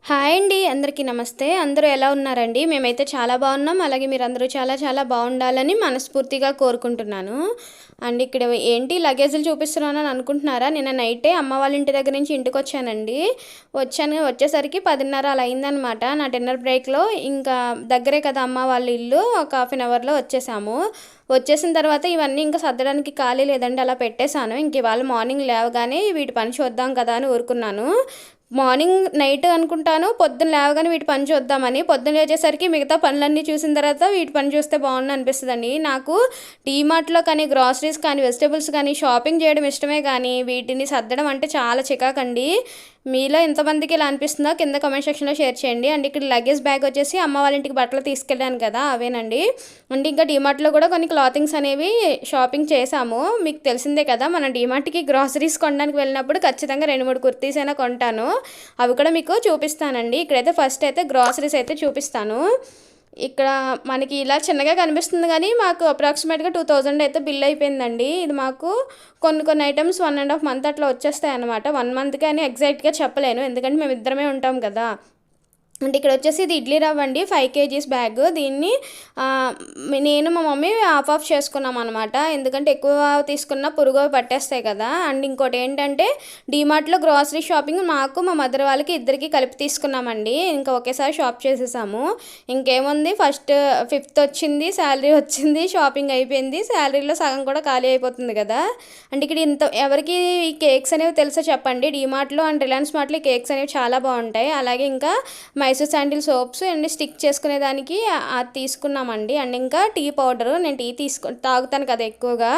Hi అండి, అందరికీ నమస్తే. అందరూ ఎలా ఉన్నారండి? మేమైతే చాలా బాగున్నాం. అలాగే మీరందరూ చాలా చాలా బాగుండాలని మనస్ఫూర్తిగా కోరుకుంటున్నాను. అండ్ ఇక్కడ ఏంటి లగేజీలు చూపిస్తున్నానని అనుకుంటున్నారా? నిన్న నైటే అమ్మ వాళ్ళ ఇంటి దగ్గర నుంచి ఇంటికి వచ్చానండి. వచ్చేసరికి 10:30 అలా అయిందనమాట. నా డిన్నర్ బ్రేక్లో ఇంకా దగ్గరే కదా అమ్మ వాళ్ళ ఇల్లు, ఒక హాఫ్ అన్ అవర్లో వచ్చేసాము. వచ్చేసిన తర్వాత ఇవన్నీ ఇంకా సర్దడానికి ఖాళీ లేదండి, అలా పెట్టేశాను. ఇంక ఇవాళ మార్నింగ్ లేవగానే వీటి పని చూద్దాం కదా అని ఊరుకున్నాను. మార్నింగ్ నైట్ అనుకుంటాను పొద్దున్న లేవగానే వీటి పని చూద్దామని. పొద్దున్న లేచేసరికి మిగతా పనులన్నీ చూసిన తర్వాత వీటి పని చూస్తే బాగుండు అనిపిస్తుందండి. నాకు డీమార్ట్లో కానీ, గ్రాసరీస్ కానీ, వెజిటేబుల్స్ కానీ షాపింగ్ చేయడం ఇష్టమే, కానీ వీటిని సర్దడం అంటే చాలా చికాకండి. మీలో ఎంతమందికి ఇలా అనిపిస్తుందో కింద కామెంట్ సెక్షన్లో షేర్ చేయండి. అండ్ ఇక్కడ లగేజ్ బ్యాగ్ వచ్చేసి అమ్మ వాళ్ళ ఇంటికి బట్టలు తీసుకెళ్ళాను కదా, అవేనండి. అండ్ ఇంకా డీమార్ట్లో కూడా కొన్ని క్లాతింగ్స్ అనేవి షాపింగ్ చేశాము. మీకు తెలిసిందే కదా, మన డీమార్ట్కి గ్రాసరీస్ కొనడానికి వెళ్ళినప్పుడు ఖచ్చితంగా 2-3 కుర్తీస్ అయినా కొంటాను. అవి కూడా మీకు చూపిస్తానండి. ఇక్కడైతే ఫస్ట్ అయితే గ్రాసరీస్ అయితే చూపిస్తాను. ఇక్కడ మనకి ఇలా చిన్నగా కనిపిస్తుంది, కానీ మాకు అప్రాక్సిమేట్గా 2000 అయితే బిల్ అయిపోయిందండి. ఇది మాకు కొన్ని ఐటమ్స్ 1.5 మంత్ అట్లా వచ్చేస్తాయి అనమాట. 1 మంత్కి అని ఎగ్జాక్ట్గా చెప్పలేను, ఎందుకంటే మేము ఇద్దరమే ఉంటాం కదా. అంటే ఇక్కడ వచ్చేసి ఇది ఇడ్లీ రవ్వ అండి, 5 kgs బ్యాగ్. దీన్ని నేను మా మమ్మీ ఆఫ్ చేసుకున్నాం అనమాట, ఎందుకంటే ఎక్కువ తీసుకున్న పురుగు పట్టేస్తాయి కదా. అండ్ ఇంకోటి ఏంటంటే డీమార్ట్లో గ్రాసరీ షాపింగ్ మాకు మా మదర్ వాళ్ళకి ఇద్దరికి కలిపి తీసుకున్నామండి. ఇంకా ఒకేసారి షాప్ చేసేసాము. ఇంకేముంది, ఫస్ట్ 5th వచ్చింది, శాలరీ వచ్చింది, షాపింగ్ అయిపోయింది. శాలరీలో సగం కూడా ఖాళీ అయిపోతుంది కదా. అంటే ఇక్కడ ఎవరికి ఈ కేక్స్ అనేవి తెలుసో చెప్పండి. డీమార్ట్లో అండ్ రిలయన్స్ మార్ట్లో ఈ కేక్స్ అనేవి చాలా బాగుంటాయి. అలాగే ఇంకా Mysore sandal soaps and stick చేసుకునేదానికి అది తీసుకున్నామండి. అండ్ ఇంకా టీ పౌడరు, నేను టీ తాగుతాను కదా ఎక్కువగా.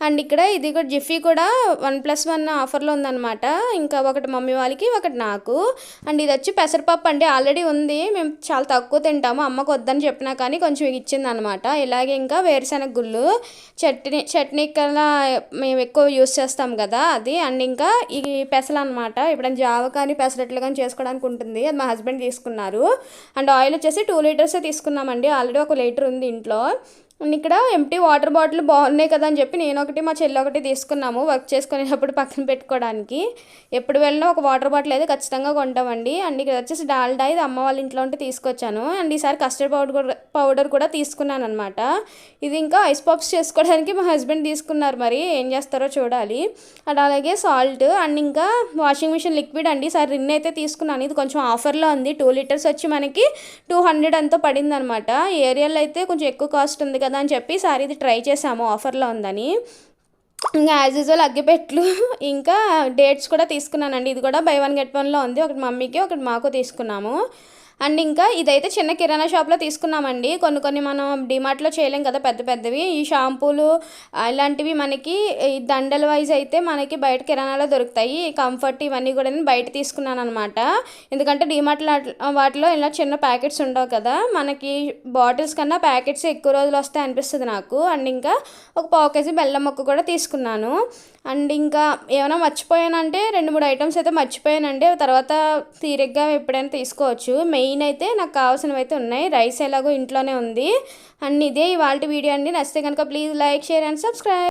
అండ్ ఇక్కడ ఇది కూడా జిఫీ కూడా 1+1 ఆఫర్లో ఉందన్నమాట. ఇంకా ఒకటి మమ్మీ వాళ్ళకి, ఒకటి నాకు. అండ్ ఇది వచ్చి పెసరపప్పు అండి, ఆల్రెడీ ఉంది, మేము చాలా తక్కువ తింటాము. అమ్మకు వద్దని చెప్పినా కానీ కొంచెం ఇచ్చింది అనమాట. ఇలాగే ఇంకా వేరుశెనగ గుళ్ళు, చట్నీ కల్లా మేము ఎక్కువ యూస్ చేస్తాం కదా అది. అండ్ ఇంకా ఈ పెసలు అనమాట, ఇప్పుడు జావ కానీ పెసరట్లు కానీ చేసుకోవడానికి ఉంటుంది, అది మా హస్బెండ్ తీసుకున్నారు. అండ్ ఆయిల్ వచ్చేసి 2 లీటర్స్ తీసుకున్నామండి, ఆల్రెడీ 1 లీటర్ ఉంది ఇంట్లో. అండ్ ఇక్కడ ఎంటీ వాటర్ బాటిల్ బాగున్నాయి కదా అని చెప్పి నేను ఒకటి, మా చెల్లి ఒకటి తీసుకున్నాము, వర్క్ చేసుకునేటప్పుడు పక్కన పెట్టుకోవడానికి. ఎప్పుడు వెళ్ళినా ఒక వాటర్ బాటిల్ అయితే ఖచ్చితంగా కొంటామండి. అండ్ ఇక్కడ వచ్చేసి డాల్డా, ఇది అమ్మ వాళ్ళ ఇంట్లో ఉంటే తీసుకొచ్చాను. అండ్ ఈసారి కస్టర్డ్ పౌడర్ కూడా తీసుకున్నాను అనమాట. ఇది ఇంకా ఐస్ పాప్స్ చేసుకోవడానికి మా హస్బెండ్ తీసుకున్నారు, మరి ఏం చేస్తారో చూడాలి. అండ్ అలాగే సాల్ట్. అండ్ ఇంకా వాషింగ్ మిషన్ లిక్విడ్ అండి, ఈసారి రిన్ అయితే తీసుకున్నాను. ఇది కొంచెం ఆఫర్లో ఉంది, 2 లీటర్స్ వచ్చి మనకి 200 అంతా పడింది అనమాట. ఈ ఏరియాలో అయితే కొంచెం ఎక్కువ కాస్ట్ ఉంది కదా అని చెప్పి ఈసారి ఇది ట్రై చేసాము, ఆఫర్లో ఉందని. ఇంకా యాజ్ యూజువల్ అగ్గిపెట్లు, ఇంకా డేట్స్ కూడా తీసుకున్నానండి. ఇది కూడా బై 1 get 1లో ఉంది, ఒకటి మమ్మీకి ఒకటి మాకు తీసుకున్నాము. అండ్ ఇంకా ఇదైతే చిన్న కిరాణా షాప్లో తీసుకున్నామండి. కొన్ని మనం డిమార్ట్లో చేయలేం కదా పెద్ద పెద్దవి. ఈ షాంపూలు ఇలాంటివి మనకి ఈ దండల వైజ్ అయితే మనకి బయట కిరాణాలో దొరుకుతాయి. కంఫర్ట్ ఇవన్నీ కూడా నేను బయట తీసుకున్నాను అనమాట, ఎందుకంటే డిమార్ట్లో వాటిలో ఇలా చిన్న ప్యాకెట్స్ ఉండవు కదా. మనకి బాటిల్స్ కన్నా ప్యాకెట్స్ ఎక్కువ రోజులు వస్తాయి అనిపిస్తుంది నాకు. అండ్ ఇంకా ఒక 1/4 kg బెల్లం ముక్క కూడా తీసుకున్నాను. అండ్ ఇంకా ఏమైనా మర్చిపోయానంటే 2-3 ఐటమ్స్ అయితే మర్చిపోయానండి, తర్వాత తీరిగ్గా ఎప్పుడైనా తీసుకోవచ్చు. మెయిన్ అయితే నాకు కావాల్సినవి అయితే ఉన్నాయి, రైస్ ఎలాగో ఇంట్లోనే ఉంది. అండ్ ఇదే ఇవాళ వీడియో అండి. నచ్చితే కనుక please like, share and subscribe.